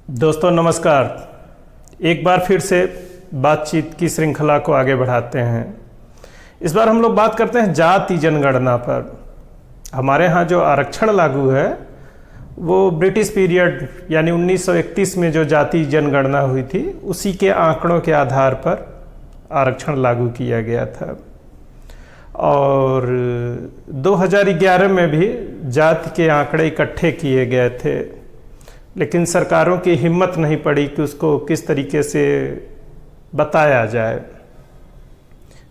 दोस्तों नमस्कार। एक बार फिर से बातचीत की श्रृंखला को आगे बढ़ाते हैं। इस बार हम लोग बात करते हैं जाति जनगणना पर। हमारे यहाँ जो आरक्षण लागू है वो ब्रिटिश पीरियड यानी 1931 में जो जाति जनगणना हुई थी उसी के आंकड़ों के आधार पर आरक्षण लागू किया गया था। और 2011 में भी जाति के आंकड़े इकट्ठे किए गए थे, लेकिन सरकारों की हिम्मत नहीं पड़ी कि उसको किस तरीके से बताया जाए।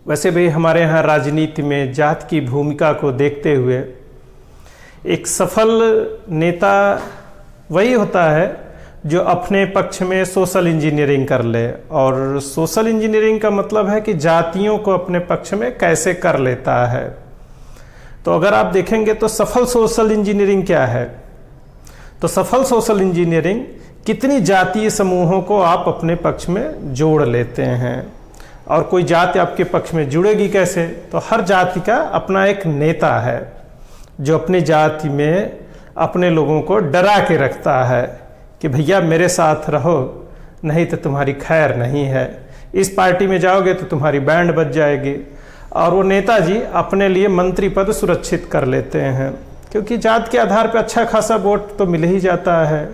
वैसे भी हमारे यहाँ राजनीति में जाति की भूमिका को देखते हुए एक सफल नेता वही होता है जो अपने पक्ष में सोशल इंजीनियरिंग कर ले। और सोशल इंजीनियरिंग का मतलब है कि जातियों को अपने पक्ष में कैसे कर लेता है। तो अगर आप देखेंगे तो सफल सोशल इंजीनियरिंग क्या है, तो सफल सोशल इंजीनियरिंग कितनी जातीय समूहों को आप अपने पक्ष में जोड़ लेते हैं। और कोई जाति आपके पक्ष में जुड़ेगी कैसे, तो हर जाति का अपना एक नेता है जो अपनी जाति में अपने लोगों को डरा के रखता है कि भैया मेरे साथ रहो, नहीं तो तुम्हारी खैर नहीं है। इस पार्टी में जाओगे तो तुम्हारी बैंड बज जाएगी। और वो नेताजी अपने लिए मंत्री पद सुरक्षित कर लेते हैं, क्योंकि जात के आधार पर अच्छा खासा वोट तो मिल ही जाता है।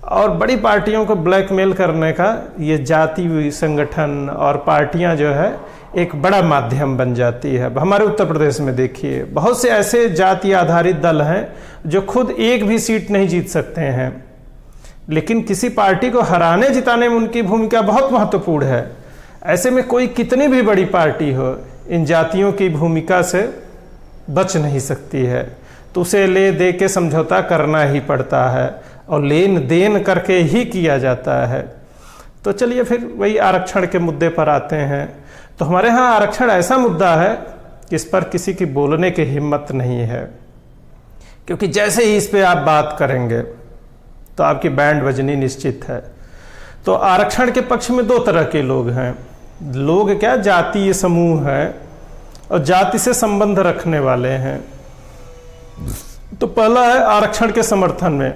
और बड़ी पार्टियों को ब्लैकमेल करने का ये जाति संगठन और पार्टियां जो है एक बड़ा माध्यम बन जाती है। हमारे उत्तर प्रदेश में देखिए बहुत से ऐसे जाति आधारित दल हैं जो खुद एक भी सीट नहीं जीत सकते हैं, लेकिन किसी पार्टी को हराने जिताने में उनकी भूमिका बहुत महत्वपूर्ण है। ऐसे में कोई कितनी भी बड़ी पार्टी हो, इन जातियों की भूमिका से बच नहीं सकती है। तो उसे ले दे के समझौता करना ही पड़ता है और लेन देन करके ही किया जाता है। तो चलिए फिर वही आरक्षण के मुद्दे पर आते हैं। तो हमारे यहाँ आरक्षण ऐसा मुद्दा है कि इस पर किसी की बोलने की हिम्मत नहीं है, क्योंकि जैसे ही इस पे आप बात करेंगे तो आपकी बैंड बजनी निश्चित है। तो आरक्षण के पक्ष में दो तरह के लोग हैं। लोग क्या, जातीय समूह है और जाति से संबंध रखने वाले हैं। तो पहला है आरक्षण के समर्थन में।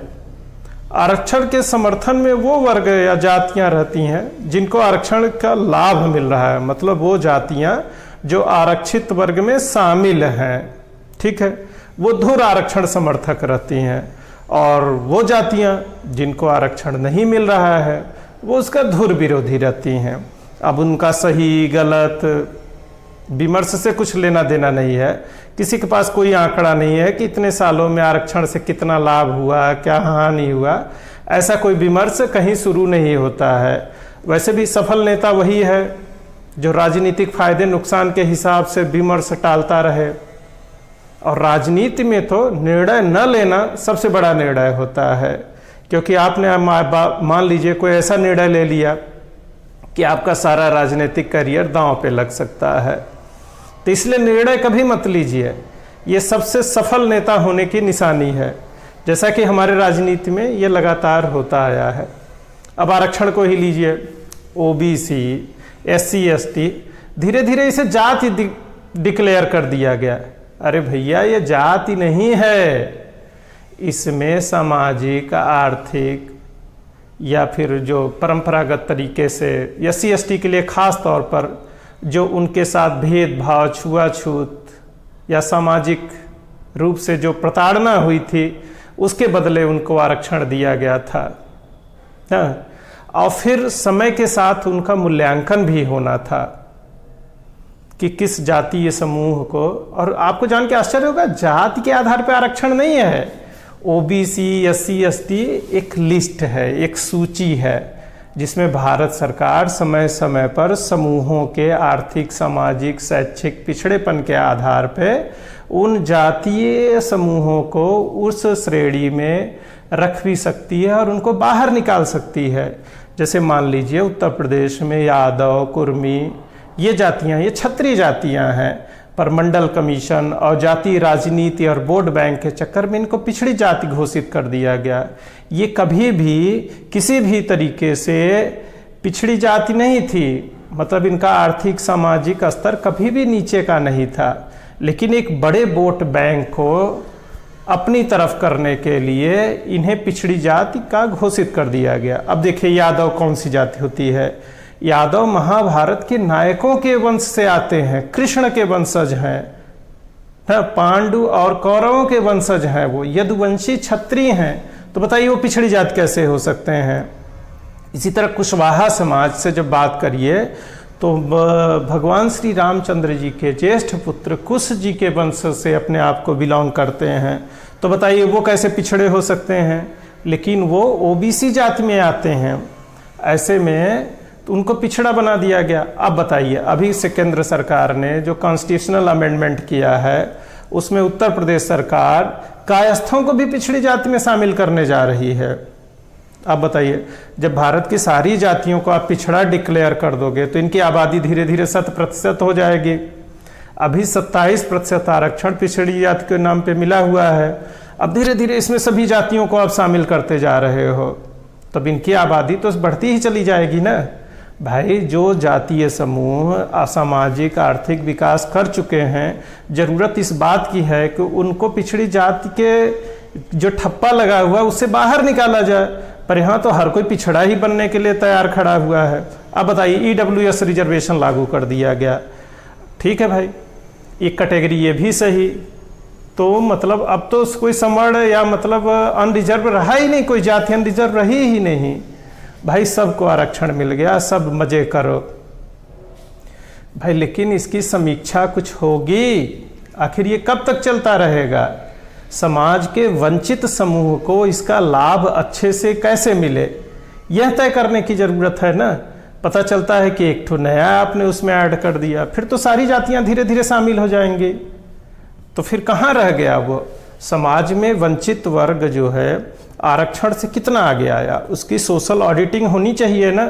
आरक्षण के समर्थन में वो वर्ग या जातियां रहती हैं जिनको आरक्षण का लाभ मिल रहा है, मतलब वो जातियां जो आरक्षित वर्ग में शामिल हैं, ठीक है, वो धुर आरक्षण समर्थक रहती हैं। और वो जातियां जिनको आरक्षण नहीं मिल रहा है वो उसका धुर विरोधी रहती हैं। अब उनका सही गलत विमर्श से कुछ लेना देना नहीं है। किसी के पास कोई आंकड़ा नहीं है कि इतने सालों में आरक्षण से कितना लाभ हुआ, क्या हानि हुआ, ऐसा कोई विमर्श कहीं शुरू नहीं होता है। वैसे भी सफल नेता वही है जो राजनीतिक फायदे नुकसान के हिसाब से विमर्श टालता रहे। और राजनीति में तो निर्णय न लेना सबसे बड़ा निर्णय होता है, क्योंकि आपने मान लीजिए कोई ऐसा निर्णय ले लिया कि आपका सारा राजनीतिक करियर दांव पे लग सकता है, तो इसलिए निर्णय कभी मत लीजिए। ये सबसे सफल नेता होने की निशानी है, जैसा कि हमारे राजनीति में ये लगातार होता आया है। अब आरक्षण को ही लीजिए, ओबीसी, एससी, एसटी, धीरे धीरे इसे जाति डिक्लेयर कर दिया गया। अरे भैया ये जाति नहीं है, इसमें सामाजिक, आर्थिक या फिर जो परंपरागत तरीके से एससी एसटी के लिए खास तौर पर जो उनके साथ भेदभाव, छुआछूत या सामाजिक रूप से जो प्रताड़ना हुई थी उसके बदले उनको आरक्षण दिया गया था। और फिर समय के साथ उनका मूल्यांकन भी होना था कि किस जातीय समूह को। और आपको जान के आश्चर्य होगा, जाति के आधार पर आरक्षण नहीं है। ओबीसी, एससी, एसटी एक लिस्ट है, एक सूची है, जिसमें भारत सरकार समय समय पर समूहों के आर्थिक, सामाजिक, शैक्षिक पिछड़ेपन के आधार पे उन जातीय समूहों को उस श्रेणी में रख भी सकती है और उनको बाहर निकाल सकती है। जैसे मान लीजिए उत्तर प्रदेश में यादव, कुर्मी, ये जातियां, ये क्षत्रिय जातियां हैं, पर मंडल कमीशन और जातीय राजनीति और वोट बैंक के चक्कर में इनको पिछड़ी जाति घोषित कर दिया गया। ये कभी भी किसी भी तरीके से पिछड़ी जाति नहीं थी, मतलब इनका आर्थिक सामाजिक स्तर कभी भी नीचे का नहीं था। लेकिन एक बड़े वोट बैंक को अपनी तरफ करने के लिए इन्हें पिछड़ी जाति का घोषित कर दिया गया। अब देखिए यादव कौन सी जाति होती है? यादव महाभारत के नायकों के वंश से आते हैं, कृष्ण के वंशज हैं, पांडु और कौरवों के वंशज हैं, वो यदुवंशी क्षत्रिय हैं। तो बताइए वो पिछड़ी जाति कैसे हो सकते हैं? इसी तरह कुशवाहा समाज से जब बात करिए तो भगवान श्री रामचंद्र जी के ज्येष्ठ पुत्र कुश जी के वंश से अपने आप को बिलोंग करते हैं। तो बताइए वो कैसे पिछड़े हो सकते हैं? लेकिन वो ओबीसी जाति में आते हैं, ऐसे में तो उनको पिछड़ा बना दिया गया। अब बताइए अभी से केंद्र सरकार ने जो कॉन्स्टिट्यूशनल अमेंडमेंट किया है उसमें उत्तर प्रदेश सरकार कायस्थों को भी पिछड़ी जाति में शामिल करने जा रही है। अब बताइए जब भारत की सारी जातियों को आप पिछड़ा डिक्लेयर कर दोगे तो इनकी आबादी धीरे धीरे 100% हो जाएगी। अभी 27% आरक्षण पिछड़ी जाति के नाम पे मिला हुआ है, अब धीरे धीरे इसमें सभी जातियों को आप शामिल करते जा रहे हो, तब इनकी आबादी तो बढ़ती ही चली जाएगी ना। भाई जो जातीय समूह असामाजिक आर्थिक विकास कर चुके हैं, ज़रूरत इस बात की है कि उनको पिछड़ी जाति के जो ठप्पा लगा हुआ उससे बाहर निकाला जाए, पर यहाँ तो हर कोई पिछड़ा ही बनने के लिए तैयार खड़ा हुआ है। अब बताइए EWS रिजर्वेशन लागू कर दिया गया, ठीक है भाई, एक कैटेगरी ये भी सही, तो मतलब अब तो कोई समण या मतलब अनरिजर्व रहा ही नहीं, कोई जाति अनरिजर्व रही ही नहीं भाई, सबको आरक्षण मिल गया, सब मजे करो भाई। लेकिन इसकी समीक्षा कुछ होगी? आखिर ये कब तक चलता रहेगा? समाज के वंचित समूह को इसका लाभ अच्छे से कैसे मिले, यह तय करने की जरूरत है ना। पता चलता है कि एक ठो नया आपने उसमें ऐड कर दिया, फिर तो सारी जातियां धीरे धीरे शामिल हो जाएंगी, तो फिर कहाँ रह गया वो? समाज में वंचित वर्ग जो है आरक्षण से कितना आगे आया, उसकी सोशल ऑडिटिंग होनी चाहिए ना।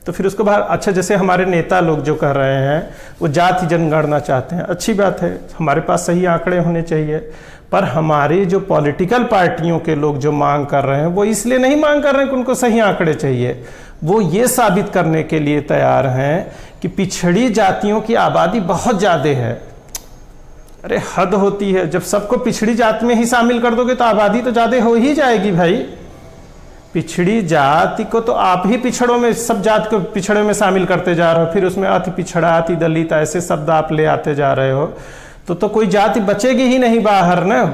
तो फिर उसको बाहर, अच्छा जैसे हमारे नेता लोग जो कर रहे हैं वो जाति जनगणना चाहते हैं, अच्छी बात है, हमारे पास सही आंकड़े होने चाहिए, पर हमारी जो पॉलिटिकल पार्टियों के लोग जो मांग कर रहे हैं वो इसलिए नहीं मांग कर रहे हैं कि उनको सही आंकड़े चाहिए, वो ये साबित करने के लिए तैयार हैं कि पिछड़ी जातियों की आबादी बहुत ज़्यादा है। अरे हद होती है, जब सबको पिछड़ी जाति में ही शामिल कर दोगे तो आबादी तो ज़्यादा हो ही जाएगी भाई। पिछड़ी जाति को तो आप ही पिछड़ों में, सब जाति को पिछड़े में शामिल करते जा रहे हो, फिर उसमें अति पिछड़ा अति दलित ऐसे शब्द आप ले आते जा रहे हो, तो कोई जाति बचेगी ही नहीं बाहर ना,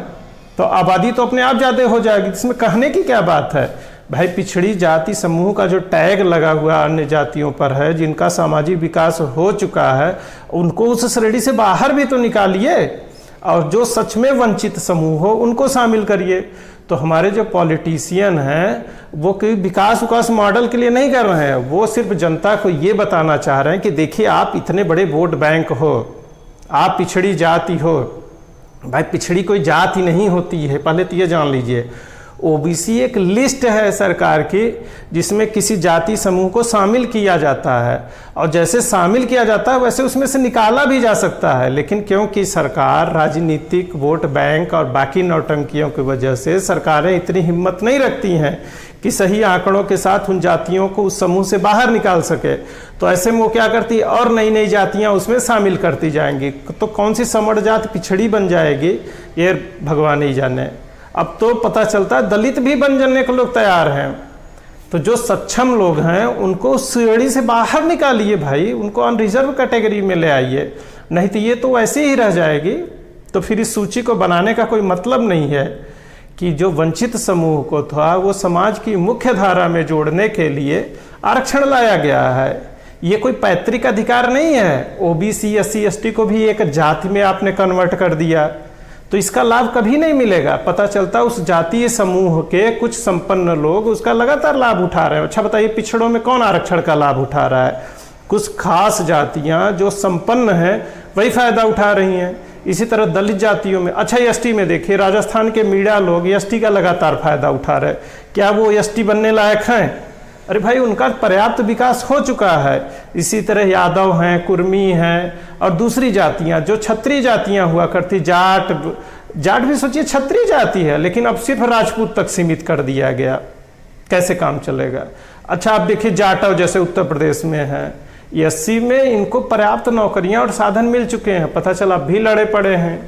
तो आबादी तो अपने आप ज़्यादा हो जाएगी। इसमें कहने की क्या बात है भाई? पिछड़ी जाति समूह का जो टैग लगा हुआ अन्य जातियों पर है, जिनका सामाजिक विकास हो चुका है, उनको उस श्रेणी से बाहर भी तो निकालिए, और जो सच में वंचित समूह हो उनको शामिल करिए। तो हमारे जो पॉलिटिशियन हैं वो कोई विकास मॉडल के लिए नहीं कर रहे हैं, वो सिर्फ जनता को ये बताना चाह रहे हैं कि देखिए आप इतने बड़े वोट बैंक हो, आप पिछड़ी जाति हो। भाई पिछड़ी कोई जाति नहीं होती है, पहले तो ये जान लीजिए। ओबीसी एक लिस्ट है सरकार की जिसमें किसी जाति समूह को शामिल किया जाता है, और जैसे शामिल किया जाता है वैसे उसमें से निकाला भी जा सकता है, लेकिन क्योंकि सरकार राजनीतिक वोट बैंक और बाकी नौटंकियों की वजह से सरकारें इतनी हिम्मत नहीं रखती हैं कि सही आंकड़ों के साथ उन जातियों को उस समूह से बाहर निकाल सके, तो ऐसे में वो क्या करती है और नई नई जातियां उसमें शामिल करती जाएंगी। तो कौन सी समण जाति पिछड़ी बन जाएगी ये भगवान ही जाने। अब तो पता चलता है दलित भी बन जाने को लोग तैयार हैं। तो जो सक्षम लोग हैं उनको श्रेणी से बाहर निकालिए भाई, उनको अनरिजर्व कैटेगरी में ले आइए, नहीं तो ये तो ऐसे ही रह जाएगी। तो फिर इस सूची को बनाने का कोई मतलब नहीं है कि जो वंचित समूह को था वो समाज की मुख्य धारा में जोड़ने के लिए आरक्षण लाया गया है। ये कोई पैतृक अधिकार नहीं है। ओबीसी SC ST को भी एक जाति में आपने कन्वर्ट कर दिया, तो इसका लाभ कभी नहीं मिलेगा। पता चलता उस जातीय समूह के कुछ संपन्न लोग उसका लगातार लाभ उठा रहे हैं। अच्छा बताइए पिछड़ों में कौन आरक्षण का लाभ उठा रहा है? कुछ खास जातियां जो संपन्न हैं वही फायदा उठा रही हैं। इसी तरह दलित जातियों में, अच्छा ST में देखिए राजस्थान के मीडिया लोग ST का लगातार फायदा उठा रहे हैं। क्या वो ST बनने लायक हैं? अरे भाई उनका पर्याप्त विकास हो चुका है। इसी तरह यादव हैं, कुर्मी हैं और दूसरी जातियां जो क्षत्रिय जातियां हुआ करती, जाट भी सोचिए क्षत्रिय जाति है, लेकिन अब सिर्फ राजपूत तक सीमित कर दिया गया। कैसे काम चलेगा? अच्छा आप देखिए जाटव जैसे उत्तर प्रदेश में है, SC में इनको पर्याप्त नौकरियां और साधन मिल चुके हैं, पता चला अब भी लड़े पड़े हैं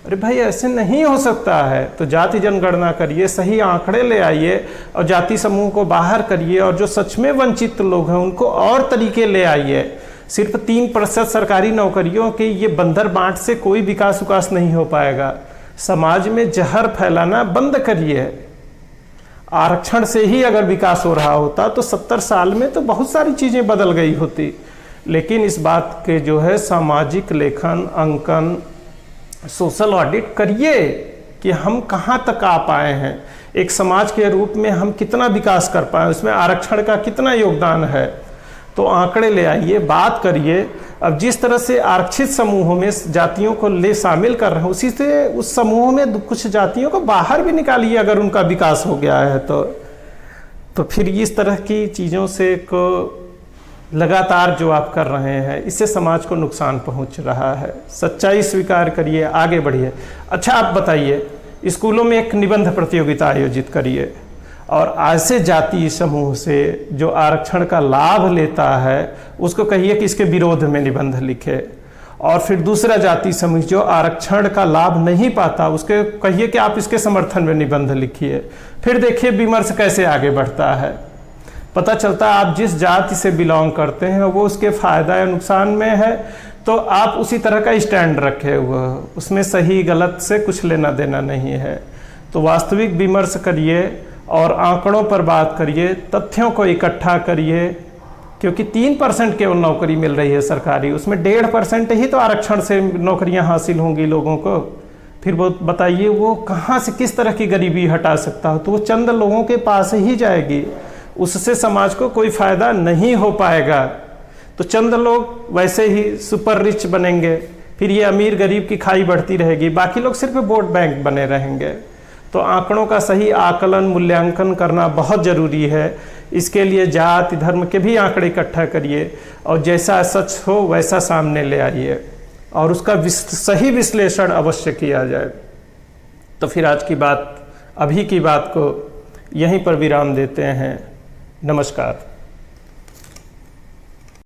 अरे भाई ऐसे नहीं हो सकता है। तो जाति जनगणना करिए, सही आंकड़े ले आइए और जाति समूह को बाहर करिए, और जो सच में वंचित लोग हैं उनको और तरीके ले आइए। सिर्फ 3% सरकारी नौकरियों के ये बंदर बांट से कोई विकास उकास नहीं हो पाएगा। समाज में जहर फैलाना बंद करिए। आरक्षण से ही अगर विकास हो रहा होता तो 70 साल में तो बहुत सारी चीज़ें बदल गई होती। लेकिन इस बात के जो है सामाजिक लेखन, अंकन, सोशल ऑडिट करिए कि हम कहाँ तक आ पाए हैं, एक समाज के रूप में हम कितना विकास कर पाए, उसमें आरक्षण का कितना योगदान है। तो आंकड़े ले आइए, बात करिए। अब जिस तरह से आरक्षित समूहों में जातियों को ले शामिल कर रहे हैं, उसी से उस समूह में कुछ जातियों को बाहर भी निकालिए अगर उनका विकास हो गया है तो फिर इस तरह की चीज़ों से को लगातार जो आप कर रहे हैं, इससे समाज को नुकसान पहुंच रहा है। सच्चाई स्वीकार करिए, आगे बढ़िए। अच्छा आप बताइए, स्कूलों में एक निबंध प्रतियोगिता आयोजित करिए और ऐसे जाति समूह से जो आरक्षण का लाभ लेता है उसको कहिए कि इसके विरोध में निबंध लिखे, और फिर दूसरा जाति समूह जो आरक्षण का लाभ नहीं पाता उसके कहिए कि आप इसके समर्थन में निबंध लिखिए। फिर देखिए विमर्श कैसे आगे बढ़ता है। पता चलता है आप जिस जाति से बिलोंग करते हैं वो उसके फायदा या नुकसान में है, तो आप उसी तरह का स्टैंड रखे हुए, उसमें सही गलत से कुछ लेना देना नहीं है। तो वास्तविक विमर्श करिए और आंकड़ों पर बात करिए, तथ्यों को इकट्ठा करिए, क्योंकि 3% केवल नौकरी मिल रही है सरकारी, उसमें 1.5% ही तो आरक्षण से नौकरियां हासिल होंगी लोगों को। फिर वो बताइए वो कहाँ से किस तरह की गरीबी हटा सकता हो, तो वो चंद लोगों के पास ही जाएगी, उससे समाज को कोई फायदा नहीं हो पाएगा। तो चंद लोग वैसे ही सुपर रिच बनेंगे, फिर ये अमीर गरीब की खाई बढ़ती रहेगी, बाकी लोग सिर्फ वोट बैंक बने रहेंगे। तो आंकड़ों का सही आकलन, मूल्यांकन करना बहुत ज़रूरी है। इसके लिए जाति धर्म के भी आंकड़े इकट्ठा करिए और जैसा सच हो वैसा सामने ले आइए और उसका सही विश्लेषण अवश्य किया जाए। तो फिर आज की बात, अभी की बात को यहीं पर विराम देते हैं। नमस्कार।